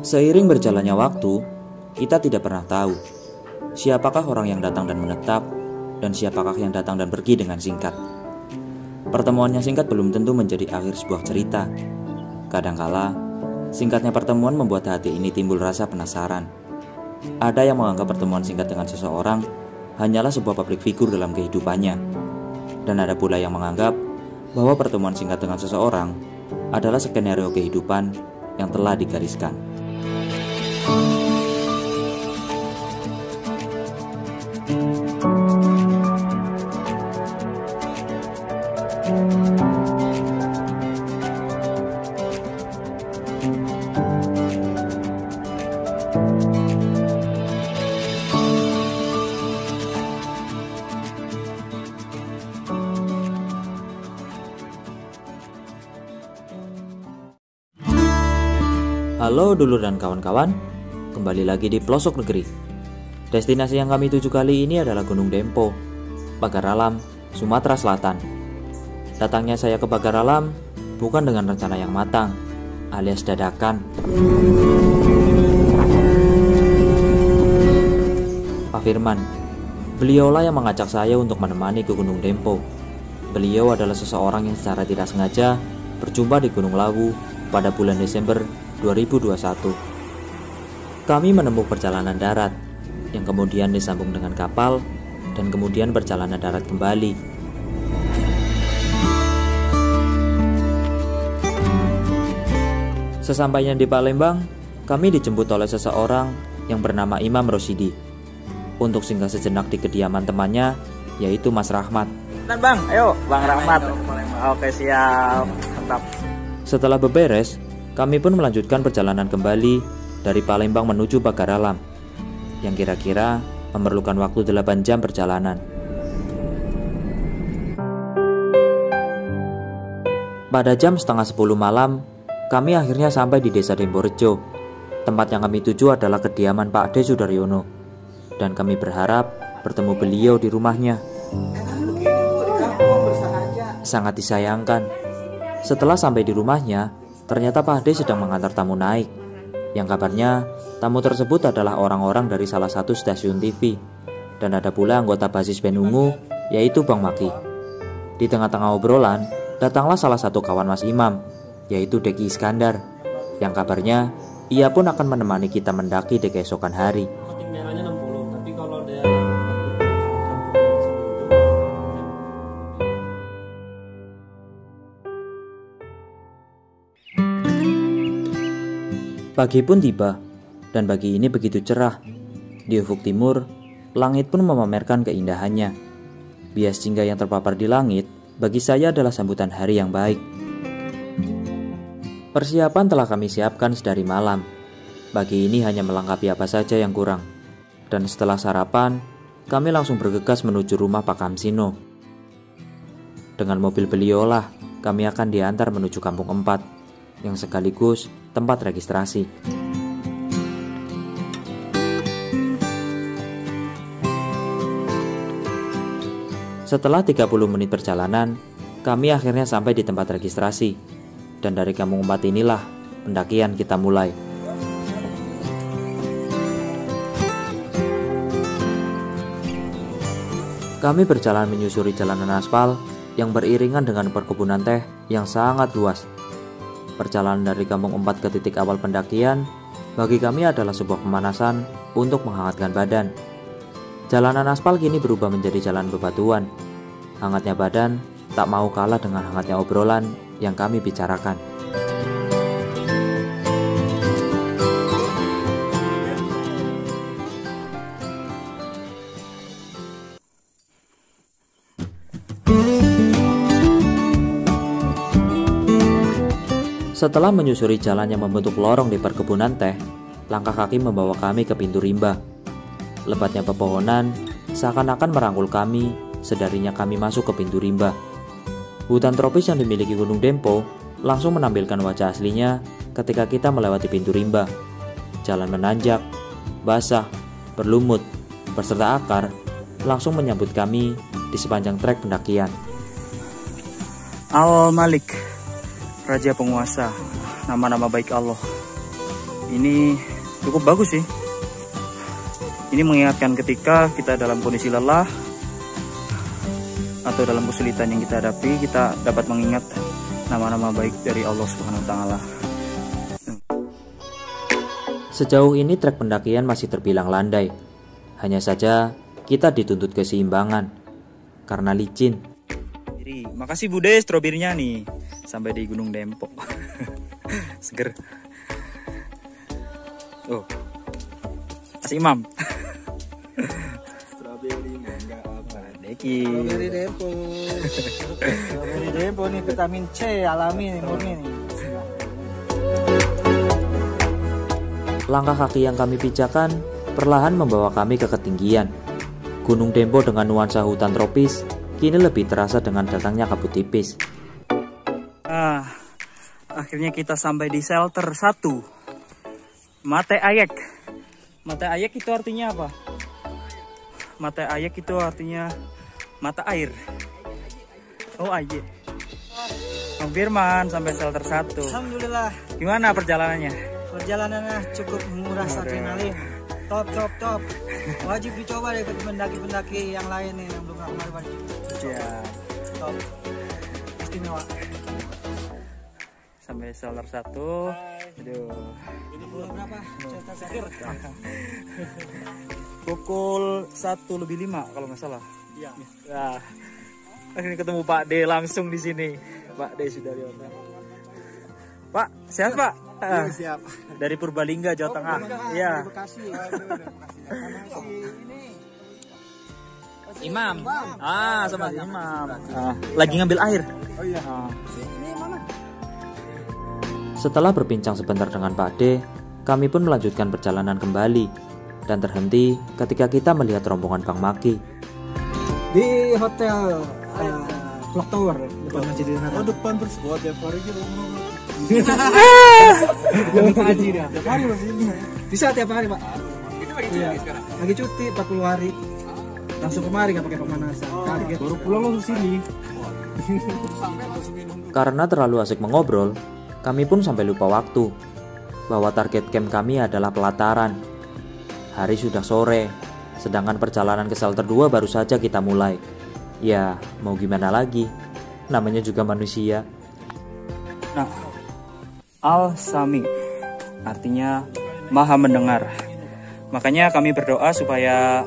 Seiring berjalannya waktu, kita tidak pernah tahu siapakah orang yang datang dan menetap, dan siapakah yang datang dan pergi dengan singkat. Pertemuan yang singkat belum tentu menjadi akhir sebuah cerita. Kadangkala, singkatnya pertemuan membuat hati ini timbul rasa penasaran. Ada yang menganggap pertemuan singkat dengan seseorang hanyalah sebuah public figure dalam kehidupannya. Dan ada pula yang menganggap bahwa pertemuan singkat dengan seseorang adalah skenario kehidupan yang telah digariskan. Halo dulur dan kawan-kawan, kembali lagi di pelosok negeri. Destinasi yang kami tuju kali ini adalah Gunung Dempo, Pagar Alam, Sumatera Selatan. Datangnya saya ke Pagar Alam bukan dengan rencana yang matang, alias dadakan. Pak Firman, beliaulah yang mengajak saya untuk menemani ke Gunung Dempo. Beliau adalah seseorang yang secara tidak sengaja berjumpa di Gunung Lawu pada bulan Desember 2021. Kami menempuh perjalanan darat yang kemudian disambung dengan kapal dan kemudian perjalanan darat kembali. Sesampainya di Palembang, kami dijemput oleh seseorang yang bernama Imam Rosidi untuk singgah sejenak di kediaman temannya, yaitu Mas Rahmat. Dan Bang, ayo Bang Rahmat. Oke, siap. Mantap. Setelah beberes, kami pun melanjutkan perjalanan kembali dari Palembang menuju Pagar Alam, yang kira-kira memerlukan waktu 8 jam perjalanan. Pada jam setengah 10 malam, kami akhirnya sampai di Desa Demporejo. Tempat yang kami tuju adalah kediaman Pak D. Sudaryono, dan kami berharap bertemu beliau di rumahnya. Sangat disayangkan, setelah sampai di rumahnya, ternyata Pak D sedang mengantar tamu naik, yang kabarnya tamu tersebut adalah orang-orang dari salah satu stasiun TV, dan ada pula anggota basis band ungu, yaitu Bang Maki. Di tengah-tengah obrolan, datanglah salah satu kawan Mas Imam, yaitu Deki Iskandar, yang kabarnya ia pun akan menemani kita mendaki di keesokan hari. Pagi pun tiba, dan pagi ini begitu cerah. Di ufuk timur, langit pun memamerkan keindahannya. Bias jingga yang terpapar di langit, bagi saya adalah sambutan hari yang baik. Persiapan telah kami siapkan sedari malam. Pagi ini hanya melengkapi apa saja yang kurang. Dan setelah sarapan, kami langsung bergegas menuju rumah Pak Kamsino. Dengan mobil beliaulah, kami akan diantar menuju Kampung 4. Yang sekaligus tempat registrasi. Setelah 30 menit perjalanan, kami akhirnya sampai di tempat registrasi. Dan dari Kampung 4 inilah pendakian kita mulai. Kami berjalan menyusuri jalanan aspal yang beriringan dengan perkebunan teh yang sangat luas. Perjalanan dari Kampung 4 ke titik awal pendakian bagi kami adalah sebuah pemanasan untuk menghangatkan badan. Jalanan aspal kini berubah menjadi jalan bebatuan. Hangatnya badan tak mau kalah dengan hangatnya obrolan yang kami bicarakan. Setelah menyusuri jalan yang membentuk lorong di perkebunan teh, langkah kaki membawa kami ke pintu rimba. Lebatnya pepohonan seakan-akan merangkul kami sedarinya kami masuk ke pintu rimba. Hutan tropis yang dimiliki Gunung Dempo langsung menampilkan wajah aslinya ketika kita melewati pintu rimba. Jalan menanjak, basah, berlumut, berserta akar langsung menyambut kami di sepanjang trek pendakian. Al-Malik, Raja Penguasa, nama-nama baik Allah. Ini cukup bagus sih. Ini mengingatkan ketika kita dalam kondisi lelah atau dalam kesulitan yang kita hadapi, kita dapat mengingat nama-nama baik dari Allah Subhanahu wa taala. Sejauh ini trek pendakian masih terbilang landai. Hanya saja kita dituntut keseimbangan karena licin. Jadi, makasih Bude stroberinya nih. Sampai di Gunung Dempo. Seger. Oh. Mas Imam. Strawberry enggak apa. Deki. Strawberry Dempo. Strawberry Dempo nih vitamin C alami nih murni nih. Langkah kaki yang kami pijakan perlahan membawa kami ke ketinggian. Gunung Dempo dengan nuansa hutan tropis kini lebih terasa dengan datangnya kabut tipis. Akhirnya kita sampai di shelter 1. Mate Ayek. Mate Ayek itu artinya apa? Mate Ayek itu artinya mata air. Oh, Ayek. Bang Firman sampai shelter 1. Alhamdulillah. Gimana perjalanannya? Perjalanannya cukup menguras adrenalin. Top. Wajib dicoba deh ke pendaki-pendaki yang lain nih yang belum pernah kemarin. Ya. Top. Istimewa. Sampai shelter 1. Aduh. Pukul berapa? Pukul 1:05 kalau nggak salah. Iya. Nah, akhirnya ketemu Pak D langsung di sini. Pak D sudah lihat. Pak, sehat Pak? Siap. Dari Purbalingga, Jawa Tengah. Iya. Bekasi. Imam. Sama Imam. Lagi ngambil air. Oh iya. Ini mana? Setelah berbincang sebentar dengan Pak D, kami pun melanjutkan perjalanan kembali dan terhenti ketika kita melihat rombongan Bang Maki. Di hotel Clock Tower depan Masjid Natal. Oh depan terus buat tiap hari gitu. Haji dah. Tiap hari ini. Bisa tiap hari Pak. Itu lagi cuti sekarang. Lagi cuti 40 hari. Langsung kemari nggak pakai pemanasan. Kaget. Baru pulang langsung sini. Karena terlalu asik mengobrol, kami pun sampai lupa waktu bahwa target camp kami adalah pelataran. Hari sudah sore, sedangkan perjalanan ke shelter 2 baru saja kita mulai. Ya, mau gimana lagi? Namanya juga manusia. Nah, Al-Sami artinya Maha Mendengar. Makanya kami berdoa supaya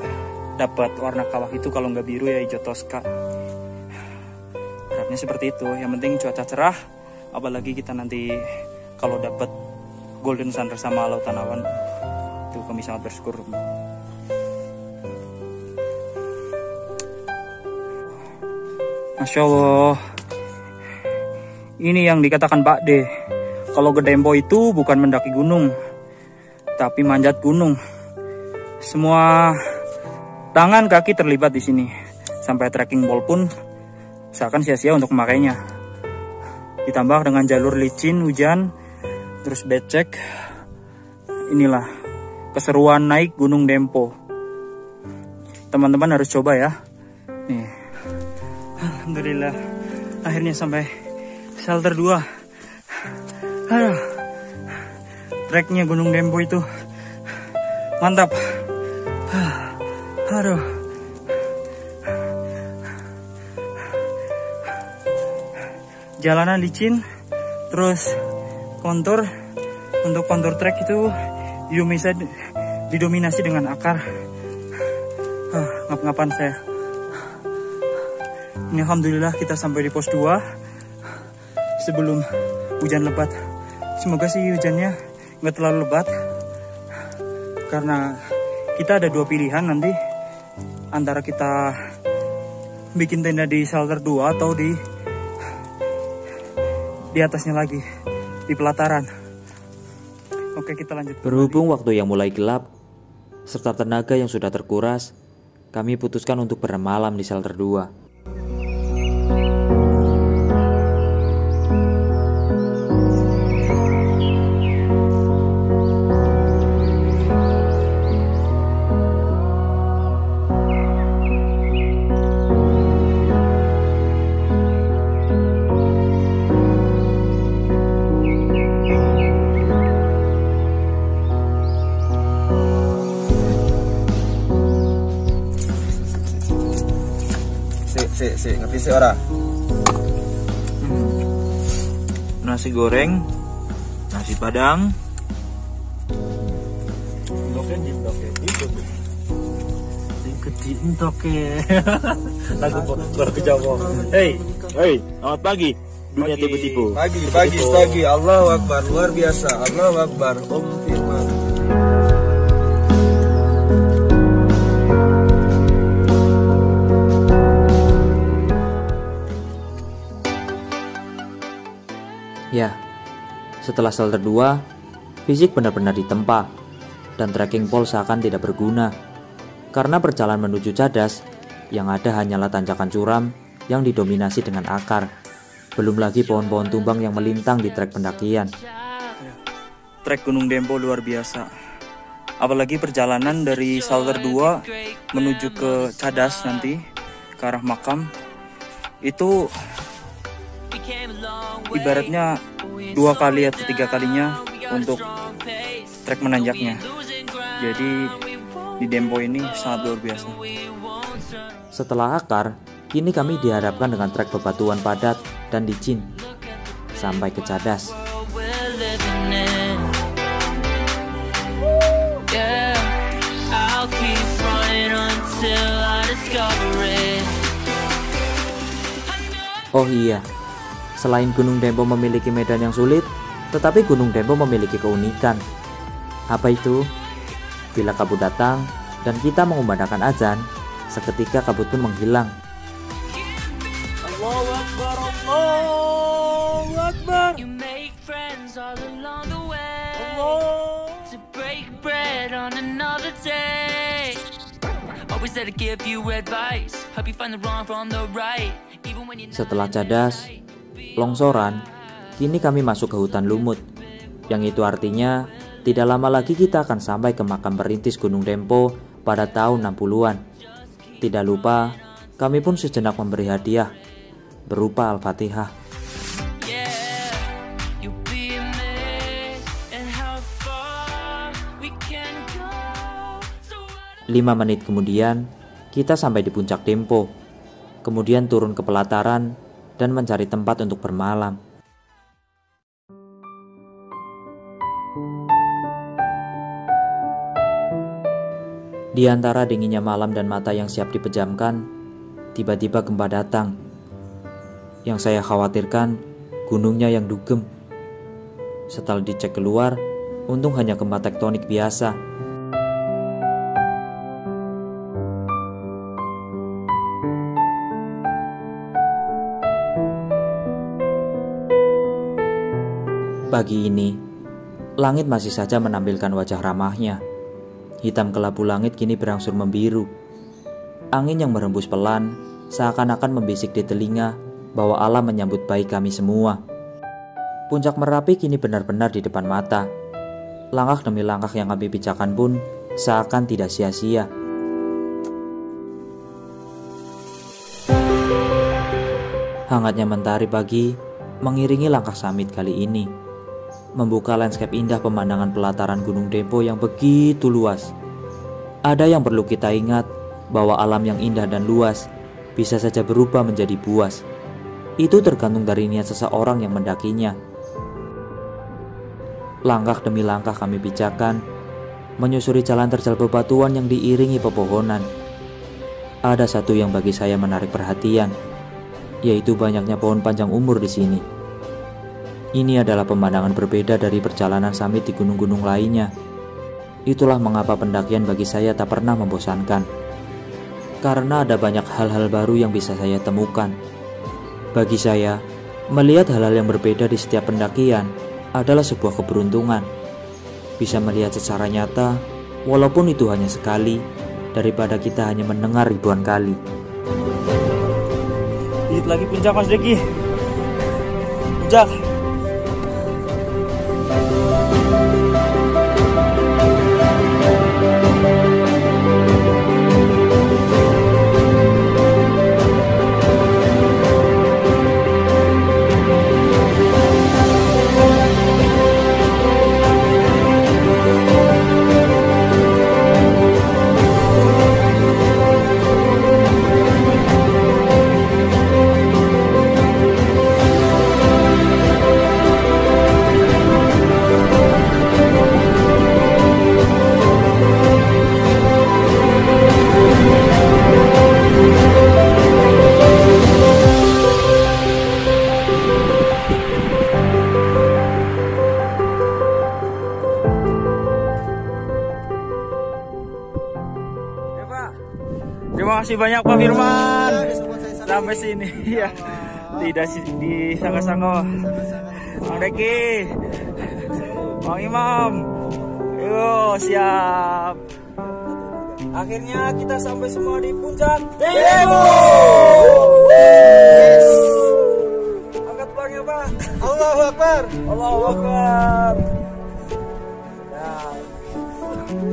dapat warna kawah itu kalau nggak biru ya hijau toska. Harapnya seperti itu. Yang penting cuaca cerah, apalagi kita nanti kalau dapat golden sun bersama lautan awan, itu kami sangat bersyukur. Masya Allah. Ini yang dikatakan Pak D. Kalau ke Dempo itu bukan mendaki gunung, tapi manjat gunung. Semua tangan kaki terlibat di sini. Sampai trekking pole pun seakan sia-sia untuk memakainya. Ditambah dengan jalur licin, hujan, terus becek. Inilah keseruan naik Gunung Dempo. Teman-teman harus coba ya. Nih. Alhamdulillah akhirnya sampai shelter 2. Aduh. Treknya Gunung Dempo itu mantap. Aduh. Jalanan licin, terus kontur. Untuk kontur trek itu didominasi dengan akar. Ngap-ngapan saya. Ini alhamdulillah kita sampai di pos 2 sebelum hujan lebat. Semoga sih hujannya nggak terlalu lebat, karena kita ada 2 pilihan nanti, antara kita bikin tenda di shelter 2 atau di atasnya lagi di pelataran. Oke, kita lanjut. Berhubung waktu yang mulai gelap serta tenaga yang sudah terkuras, kami putuskan untuk bermalam di shelter 2. ngerti sih ora? Nasi goreng, nasi padang. Kecil toke. Lagu baru Jawa. Hei, selamat pagi. Dunia tipu-tipu. Pagi. Allahu Akbar, luar biasa. Allahu Akbar. Om Firman. Ya, setelah shelter 2, fisik benar-benar ditempa, dan trekking pole seakan tidak berguna. Karena perjalanan menuju Cadas, yang ada hanyalah tanjakan curam yang didominasi dengan akar. Belum lagi pohon-pohon tumbang yang melintang di trek pendakian. Trek Gunung Dempo luar biasa. Apalagi perjalanan dari shelter 2 menuju ke Cadas nanti, ke arah makam. Itu ibaratnya 2 kali atau 3 kalinya untuk trek menanjaknya. Jadi di Dempo ini sangat luar biasa. Setelah akar, kini kami dihadapkan dengan trek bebatuan padat dan licin sampai ke Cadas. Oh iya, selain Gunung Dempo memiliki medan yang sulit, tetapi Gunung Dempo memiliki keunikan. Apa itu? Bila kabut datang dan kita mengumandangkan azan, seketika kabut pun menghilang. Allahu Akbar, Allahu Akbar. Setelah Cadas, longsoran, kini kami masuk ke hutan lumut, yang itu artinya tidak lama lagi kita akan sampai ke makam perintis Gunung Dempo pada tahun 60-an. Tidak lupa, kami pun sejenak memberi hadiah berupa Al-Fatihah. 5 menit kemudian, kita sampai di puncak Dempo, kemudian turun ke pelataran dan mencari tempat untuk bermalam. Di antara dinginnya malam dan mata yang siap dipejamkan, tiba-tiba gempa datang. Yang saya khawatirkan, gunungnya yang dugem. Setelah dicek keluar, untung hanya gempa tektonik biasa. Pagi ini, langit masih saja menampilkan wajah ramahnya. Hitam kelabu langit kini berangsur membiru. Angin yang berembus pelan seakan-akan membisik di telinga bahwa alam menyambut baik kami semua. Puncak Merapi kini benar-benar di depan mata. Langkah demi langkah yang kami pijakan pun seakan tidak sia-sia. Hangatnya mentari pagi mengiringi langkah Samit kali ini, membuka landscape indah pemandangan pelataran Gunung Dempo yang begitu luas. Ada yang perlu kita ingat, bahwa alam yang indah dan luas bisa saja berubah menjadi buas. Itu tergantung dari niat seseorang yang mendakinya. Langkah demi langkah kami pijakan, menyusuri jalan terjal bebatuan yang diiringi pepohonan. Ada satu yang bagi saya menarik perhatian, yaitu banyaknya pohon panjang umur di sini. Ini adalah pemandangan berbeda dari perjalanan Samit di gunung-gunung lainnya. Itulah mengapa pendakian bagi saya tak pernah membosankan. Karena ada banyak hal-hal baru yang bisa saya temukan. Bagi saya, melihat hal-hal yang berbeda di setiap pendakian adalah sebuah keberuntungan. Bisa melihat secara nyata, walaupun itu hanya sekali, daripada kita hanya mendengar ribuan kali. Dikit lagi puncak Mas Deki. Puncak. kasih banyak Pak Firman. Sampai sini ya. Tidak disangka-sangka. Bang Deki, Bang Imam. Yo, siap. Akhirnya kita sampai semua di puncak Dembo. Yes. Angkat bangnya, Pak. Allahu Akbar. Allahu Akbar. Nah,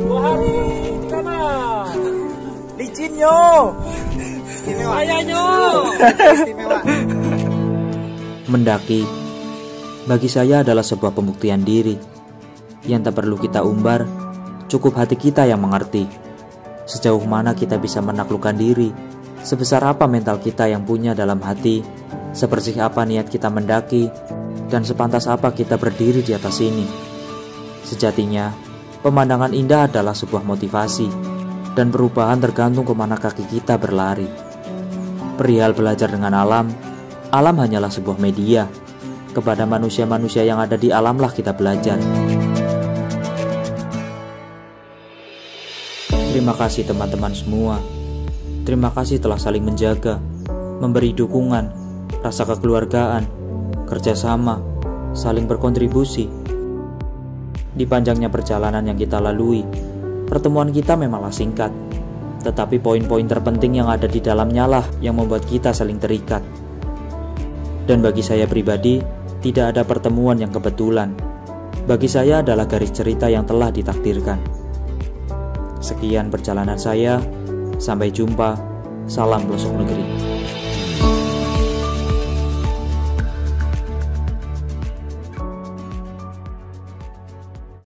2 hari di sana. Licinyo. Istimewa. Ayahnya. Istimewa. Mendaki bagi saya adalah sebuah pembuktian diri yang tak perlu kita umbar, cukup hati kita yang mengerti. Sejauh mana kita bisa menaklukkan diri, sebesar apa mental kita yang punya dalam hati, sebersih apa niat kita mendaki, dan sepantas apa kita berdiri di atas ini. Sejatinya, pemandangan indah adalah sebuah motivasi, dan perubahan tergantung kemana kaki kita berlari. Perihal belajar dengan alam, alam hanyalah sebuah media. Kepada manusia-manusia yang ada di alamlah kita belajar. Terima kasih teman-teman semua. Terima kasih telah saling menjaga, memberi dukungan, rasa kekeluargaan, kerjasama, saling berkontribusi. Di panjangnya perjalanan yang kita lalui, pertemuan kita memanglah singkat, tetapi poin-poin terpenting yang ada di dalamnya lah yang membuat kita saling terikat. Dan bagi saya pribadi, tidak ada pertemuan yang kebetulan. Bagi saya adalah garis cerita yang telah ditakdirkan. Sekian perjalanan saya, sampai jumpa, salam pelosok negeri.